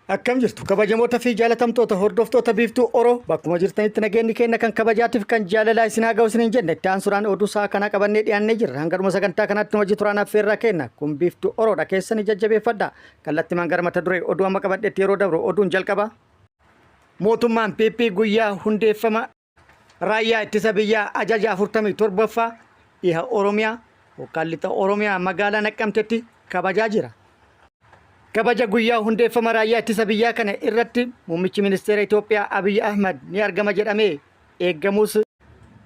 Akkam jirtu kabajamoota fi jaalatamtoota hordoftoota biiftuu Oroo bakkuma jirtanitti nageenyi keenya kan kabajaatiif kan jaalalaa isin haa ga'u isiniin jenne itti aansuudhaan oduu isaa kana qabannee dhiyaannee jirra. Hanga dhuma sagantaa kanaatti hojii turaan affeerraa kenna kun biiftuu Oroodha keessanii jajjabeeffadha. Kallattii mangar mata duree oduu amma qabadheetti yeroo dabru oduun jalqaba. Mootummaan PP guyyaa hundeeffama raayyaa ittisa biyyaa ajaja 47ffaa dhiha Oromiyaa yookaan lixa Oromiyaa magaalaa Naqqamteetti kabajaa jira. Kabaja guyyaa hundeeffama raayyaa ittisa biyyaa kana irratti muummichi ministeera Itoophiyaa Abiy Ahmed ni argama jedhamee eeggamus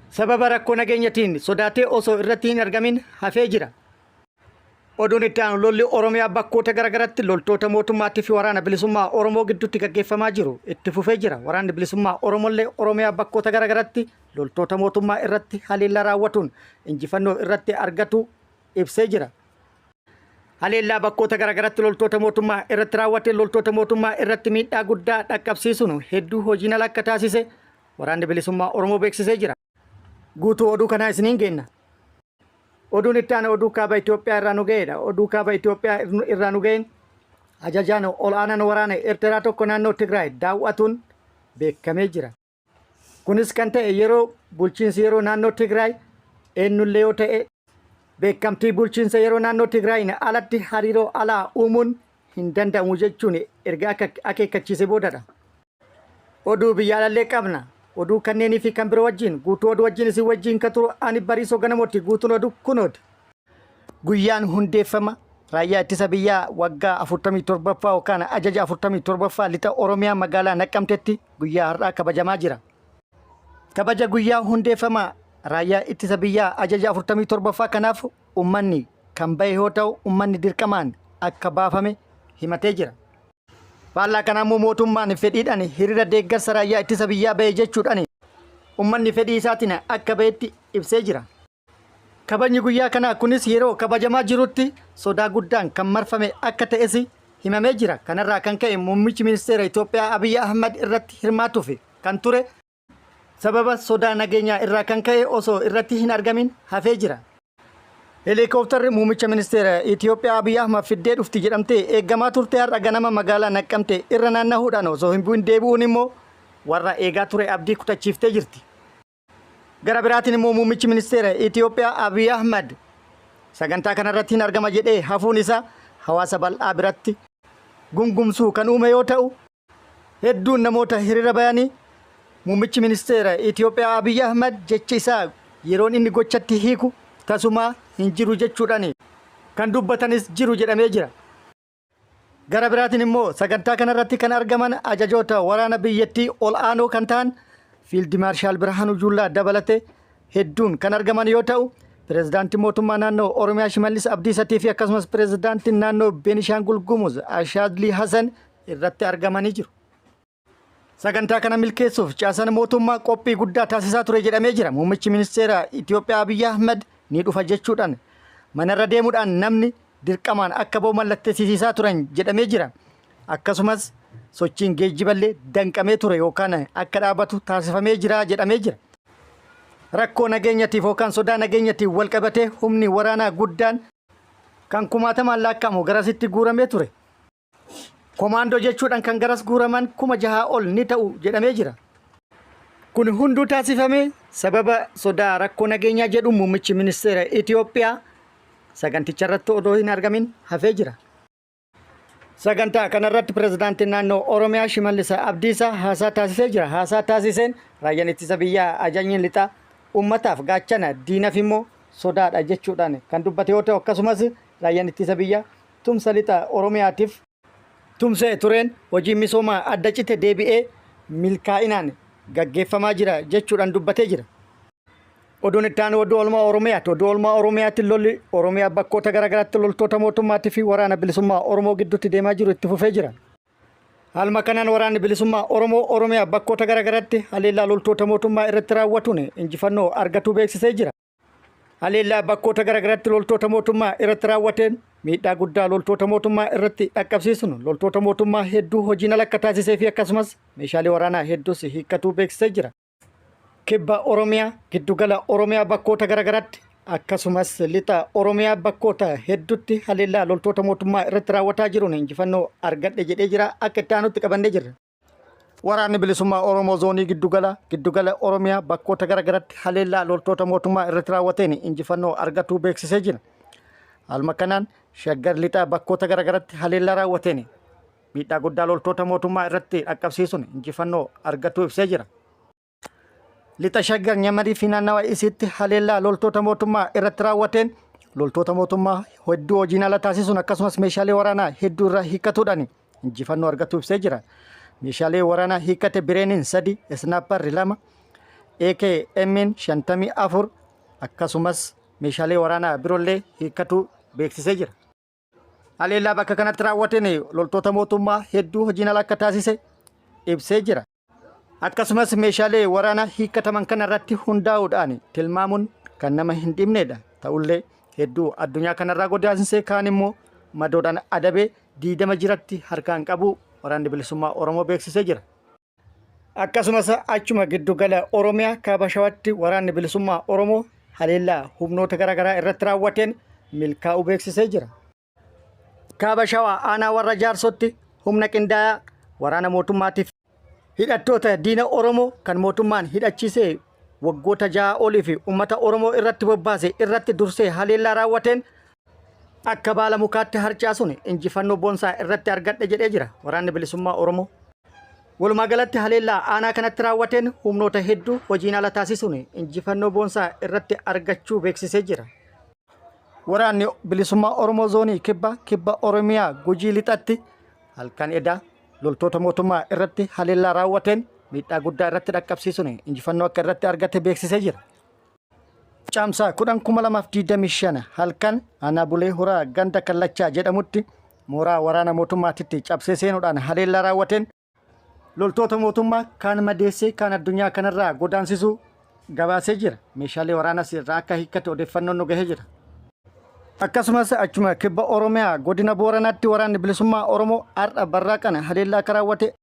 sababa rakkoo nageenyaatiin sodaatee osoo irratti hin argamin hafee jira. Oduun itti aanu lolli Oromiyaa bakkoota garaagaraatti loltoota mootummaatii fi waraana bilisummaa Oromoo gidduutti gaggeeffamaa jiru itti fufee jira. Waraanni bilisummaa Oromollee Oromiyaa bakkoota garaagaraatti loltoota mootummaa irratti haleellaa raawwatuun injifannoo irratti argatu ibsee jira. Haleellaa bakkoota garaagaraatti loltoota mootummaa irratti raawwate loltoota mootummaa irratti miidhaa guddaa dhaqqabsiisuun hedduu hojiin ala akka taasise waraanni bilisummaa Oromoo beeksisee jira. Guutuu oduu kanaa isiniin geenna. Oduun itti aanu oduu kaaba Itoophiyaa irraa nu ga'eedha. Oduu kaaba Itoophiyaa irraa nu ga'een ajajaan ol'aanaan waraana Eertiraa tokko naannoo Tigraay daawwatuun beekamee jira. Kunis kan ta'e yeroo bulchiinsi yeroo naannoo Tigraay eenyullee yoo ta'e beekamtii bulchiinsa yeroo naannoo Tigraayin alatti hariiroo alaa uumuun hin danda'amu jechuun erga akeekkachiise boodadha. Oduu biyyaalallee qabna. Oduu kanneenii fi kan biroo wajjin guutuu oduu wajjin isin wajjin kan turu ani Bariisoo Ganamooti guutuun oduu kunooti. Guyyaan hundeeffama raayyaa ittisa biyyaa waggaa 47ffaa yookaan ajaja 47ffaa lixa Oromiyaa magaalaa Naqqamteetti guyyaa har'aa kabajamaa jira. Kabaja guyyaa hundeeffama raayyaa ittisa biyyaa ajaja 47ffaa kanaaf ummanni kan bahe yoo ta'u ummanni dirqamaan akka baafame himatee jira. Faallaa kanammoo mootummaan fedhiidhaan hiriira deeggarsa raayyaa ittisa biyyaa bahe jechuudhaan ummanni fedhii isaatiin akka bahetti ibsee jira. Kabajni guyyaa kanaa kunis yeroo kabajamaa jirutti sodaa guddaan kan marfame akka ta'es himamee jira. Kanarraa kan ka'e muummichi ministeera Itoophiyaa Abiy Ahmed irratti hirmaatuuf kan ture sababa sodaa nageenyaa irraa kan ka'e osoo irratti hin argamin hafee jira. Helikoophtarri muummicha ministeera Itoophiyaa Abiy Ahmed fiddee dhufti jedhamtee eeggamaa turte har'a ganama magaalaa Naqqamtee irra naannahuudhaan osoo hin bu'in deebi'uun immoo warra eegaa ture abdii kutachiiftee jirti. Gara biraatiin immoo muummichi ministeera Itoophiyaa Abiy Ahmed sagantaa kanarratti hin argama jedhee hafuun isaa hawaasa bal'aa biratti gungumsuu kan uume yoo ta'u hedduun namoota hiriira bayanii muummichi ministeera Itoophiyaa Abiy Ahmed jecha isaa yeroon inni gochatti hiiku tasuma hin jiru jechuudhaan kan dubbatanis jiru jedhamee jira. Gara biraatiin immoo sagantaa kanarratti kan argaman ajajoota waraana biyyattii ol'aanoo kan ta'an Fiild Maarshaal Birhaanuu Juullaa dabalatee hedduun kan argaman yoo ta'u pirezidaantii mootummaa naannoo Oromiyaa Shimallis Abdiisatii fi akkasumas pirezidaantiin naannoo Beenishaangul Gumuz Ashaadlii Hasan irratti argamanii jiru. Sagantaa kana milkeessuuf caasaan mootummaa qophii guddaa taasisaa ture jedhamee jira. Muummichi ministeera Itoophiyaa Abiy Ahmed ni dhufa jechuudhaan manarra deemuudhaan namni dirqamaan akka ba'u mallatteessisaa turan jedhamee jira. Akkasumas sochiin geejjiballee danqamee ture yookaan akka dhaabatu taasifamee jira jedhamee jira. Rakkoo nageenyatiif yookaan sodaa nageenyatiif wal qabatee humni waraanaa guddaan kan kumaatamaan lakkaa'amu garasitti guuramee ture. Komaandoo jechuudhaan kan garas guuraman 6,000 ol ni ta'u jedhamee jira. Kun hunduu taasifame sababa sodaa rakkoo nageenyaa jedhu muummichi ministeera Itoophiyaa saganticha irratti odoo hin argamin hafee jira. Sagantaa kanarratti pirezidaantiin naannoo Oromiyaa Shimallis Abdiisaa haasaa taasisee jira. Haasaa taasiseen raayyaan ittisa biyyaa ajajni lixaa ummataaf gaachana diinaaf immoo sodaadha jechuudhaan kan dubbate yoo ta'u akkasumas raayyaan ittisa biyyaa tumsa lixa Oromiyaatiif tumsee tureen hojii misoomaa adda cite deebi'ee milkaa'inaan gaggeeffamaa jira jechuudhaan dubbatee jira. Oduun itti aanu oduu oolmaa Oromiyaati. Oduu oolmaa Oromiyaatti lolli Oromiyaa bakkoota garaagaraatti loltoota mootummaatii fi waraana bilisummaa Oromoo gidduutti deemaa jiru itti fufee jira. Haaluma kanaan waraanni bilisummaa Oromoo Oromiyaa bakkoota garaagaraatti haleellaa loltoota mootummaa irratti raawwatuun injifannoo argatuu beeksisee jira. Haleellaa bakkoota garaagaraatti loltoota mootummaa irratti raawwateen miidhaa guddaa loltoota mootummaa irratti dhaqqabsiisuun loltoota mootummaa hedduu hojiin ala akka taasisee fi akkasumas meeshaalee waraanaa hedduus hiikkatuu beeksisee jira. Kibba Oromiyaa giddugala Oromiyaa bakkoota garaagaraatti akkasumas lixa Oromiyaa bakkoota hedduutti haleellaa loltoota mootummaa irratti raawwataa jiruun injifannoo argadhe jedhee jira. Akka itti aanutti qabannee jirra. Waraanni bilisummaa Oromoo zoonii giddugala Oromiyaa bakkoota garagaraatti haleellaa loltoota mootummaa irratti raawwateen injifannoo argatuu beeksisee jira. Haaluma kanaan Shaggar lixaa bakkoota garagaraatti haleellaa raawwateen miidhaa guddaa loltoota mootummaa irratti dhaqqabsiisuun injifannoo argatuu ibsee jira. Lixa Shaggar Nyamarii fi naannawa isiitti haleellaa loltoota mootummaa irratti raawwateen loltoota mootummaa hedduu hojiin ala taasisuun akkasumas meeshaalee waraanaa hedduu irraa hiikkatuudhaan injifannoo argatuu ibsee jira. Meeshaalee waraanaa hiikkate bireeniin 3, Snapparri 2, AKM'n 54 akkasumas meeshaalee waraanaa biroollee hiikkatuu beeksisee jira. Haleellaa bakka kanatti raawwateen loltoota mootummaa hedduu hojiin ala akka taasise ibsee jira. Akkasumas meeshaalee waraanaa hiikkataman kana irratti hundaa'uudhaan tilmaamuun kan nama hin dhibnedha. Ta'ullee hedduu addunyaa kanarraa godaansisee kaan immoo madoodhaan adabee diidama jiratti harkaan qabu waraanni bilisummaa Oromoo beeksisee jira. Akkasumas achuma giddugala Oromiyaa kaaba shawaatti waraanni bilisummaa Oromoo haleellaa humnoota garaagaraa irratti raawwateen milkaa'uu beeksisee jira. Kaaba shawaa aanaa warra jaarsotti humna qindaa'aa waraana mootummaatiif hidhattoota diina Oromoo kan mootummaan hidhachiisee waggoota 6 olii fi uummata Oromoo irratti bobbaase irratti dursee haleellaa raawwateen akka baala mukaatti harcaasuun injifannoo boonsaa irratti argadhe jedhee jira waraanni bilisummaa Oromoo. Walumaa galatti haleellaa aanaa kanatti raawwateen humnoota hedduu hojiin ala taasisuun injifannoo boonsaa irratti argachuu beeksisee jira. Waraanni bilisummaa Oromoo zoonii kibba Oromiyaa Gujii lixatti halkan edaa loltoota mootummaa irratti haleellaa raawwateen miidhaa guddaa irratti dhaqqabsiisuun injifannoo akka irratti argate beeksisee jira. Caamsaa 10/2025 halkan aanaa Bulee Horaa ganda Kallachaa jedhamutti mooraa waraana mootummaatitti cabsee seenuudhaan haleellaa raawwateen loltoota mootummaa kaan madeessee kaan addunyaa kanarraa godaansisuu gabaasee jira. Meeshaalee waraanaas irraa akka hiikkate odeeffannoon nu gahee jira. Akkasumas achuma kibba Oromiyaa godina Booranaatti waraanni bilisummaa Oromoo har'a barraaqan haleellaa akka raawwate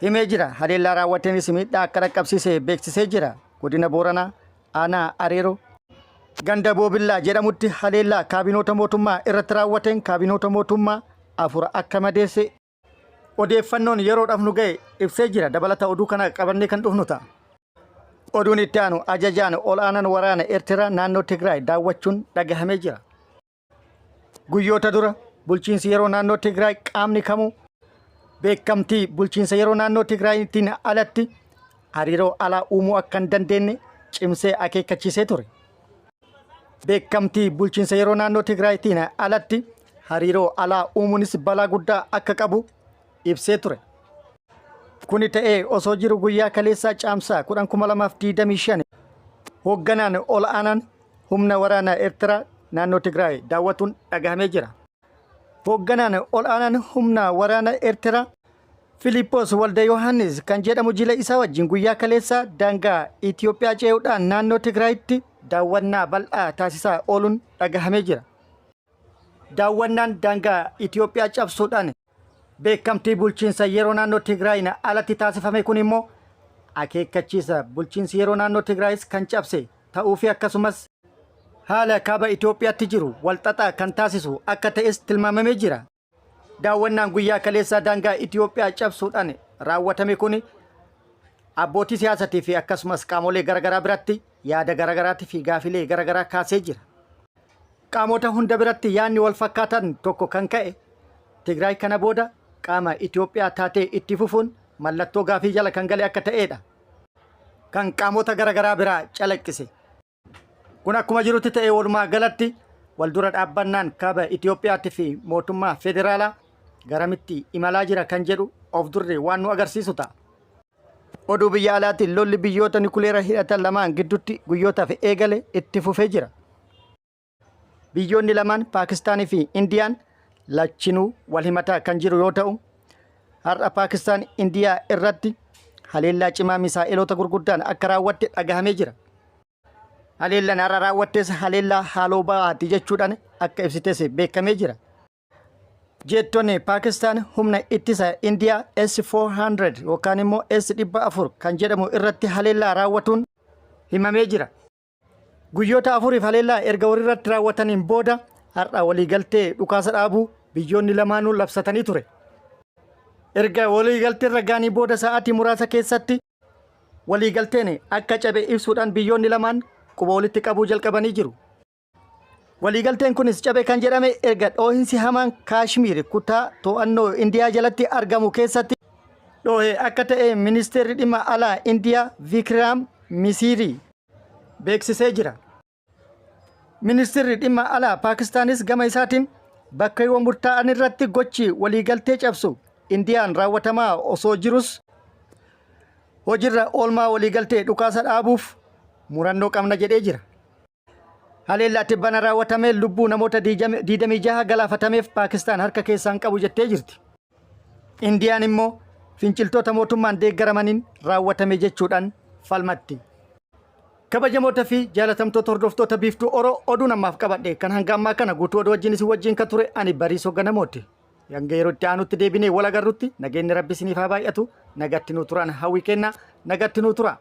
himee jira. Haleellaa raawwateenis miidhaa akka dhaqqabsiise beeksisee jira. Godina Booranaa aanaa Areeroo ganda Boobillaa jedhamutti haleellaa kaabinoota mootummaa irratti raawwateen kaabinoota mootummaa 4 akka madeesse odeeffannoon yeroodhaaf nu ga'e ibsee jira. Dabalata oduu kana qabannee kan dhufnu ta'a. Oduun itti aanu ajajaan ol'aanaan waraana Eertiraa naannoo Tigraay daawwachuun dhagahamee jira. Guyyoota dura bulchiinsi yeroo naannoo Tigraay qaamni kamuu beekamtii bulchiinsa yeroo naannoo Tigraaytiin alatti hariiroo alaa uumuu akka hin dandeenye cimsee akeekkachiisee ture. Beekamtii bulchiinsa yeroo naannoo Tigraaytiin alatti hariiroo alaa uumuunis balaa guddaa akka qabu ibsee ture. Kuni ta'ee osoo jiru guyyaa kaleessaa caamsaa 10/2025 hoogganaan ol'aanaan humna waraanaa Eertiraa naannoo Tigraay daawwatuun dhagahamee jira. Hoogganaan ol'aanaan humna waraanaa Eertiraa Filiippoos Walda Yohaannis kan jedhamu jila isaa wajjin guyyaa kaleessaa daangaa Itoophiyaa ce'uudhaan naannoo Tigraayitti daawwannaa bal'aa taasisaa ooluun dhagahamee jira. Daawwannaan daangaa Itoophiyaa cabsuudhaan beekamtii bulchiinsa yeroo naannoo Tigraayin alatti taasifame kun immoo akeekkachiisa bulchiinsi yeroo naannoo Tigraayis kan cabse ta'uu fi akkasumas haala kaaba Itoophiyaatti jiru walxaxaa kan taasisu akka ta'es tilmaamamee jira. Daawwannaan guyyaa kaleessaa daangaa Itoophiyaa cabsuudhaan raawwatame kun abbootii siyaasatii fi akkasumas qaamolee garaagaraa biratti yaada garaagaraatti fi gaafilee garaagaraa kaasee jira. Qaamota hunda biratti yaadni wal fakkaatan tokko kan ka'e Tigraay kana booda qaama Itoophiyaa taatee itti fufuun mallattoo gaafii jala kan gale akka ta'edha. Kan qaamota garaagaraa biraa calaqqise. Kun akkuma jirutti ta'ee walumaa galatti wal dura dhaabbannaan kaaba Itoophiyaatti fi mootummaa federaalaa garamitti imalaa jira kan jedhu of durree waan nu agarsiisu ta'a. Oduu biyya alaatiin lolli biyyoota nikuleera hidhatan lamaan gidduutti guyyootaaf eegale itti fufee jira. Biyyoonni lamaan Paakistaanii fi Indiyaan lachinuu wal himataa kan jiru yoo ta'u har'a Paakistaan Indiyaa irratti haleellaa cimaa misaa'eloota gurguddaan akka raawwatte dhagahamee jira. Haleellaan har'a raawwattes haleellaa haaloo ba'aati jechuudhaan akka ibsitees beekamee jira. Jeettonni Paakistaan humna ittisa Indiyaa S-400 yookaan immoo S-400 kan jedhamu irratti haleellaa raawwatuun himamee jira. Guyyoota afuriif haleellaa erga walirratti raawwataniin booda har'a waliigaltee dhukaasa dhaabuu biyyoonni lamaanuu labsatanii ture. Erga waliigaltee ragaanii booda sa'aatii muraasa keessatti waliigalteen akka cabe ibsuudhaan biyyoonni lamaan quba walitti qabuu jalqabanii jiru. Waliigalteen kunis cabe kan jedhame erga dhoohinsi hamaan Kaashmiir kutaa to'annoo Indiyaa jalatti argamu keessatti dhoohe akka ta'e ministeerri dhimma alaa Indiyaa Vikram Misrii beeksisee jira. Ministeerri dhimma alaa Paakistaanis gama isaatiin bakkeewwan murtaa'an irratti gochi waliigaltee cabsu Indiyaan raawwatamaa osoo jirus hojiirra oolmaa waliigaltee dhukaasa dhaabuuf murannoo qabna jedhee jira. Haleellaa tibbana raawwatamee lubbuu namoota 26 galaafatameef Paakistaan harka keessaan qabu jettee jirti. Indiyaan immoo finciltoota mootummaan deeggaramaniin raawwatame jechuudhaan falmatti. Kabajamoota fi jaalatamtoota hordoftoota biiftuu Oroo oduu namaaf qabadhe kan hanga ammaa kana guutuu oduu wajjin isin wajjin kan ture ani Bariisoo Ganamooti. Hanga yeroo itti aanutti deebinee wal agarrutti nageenyi Rabbi isiniif haa baay'atu. Nagatti nuu turan hawwii kennaa nagatti nuu tura.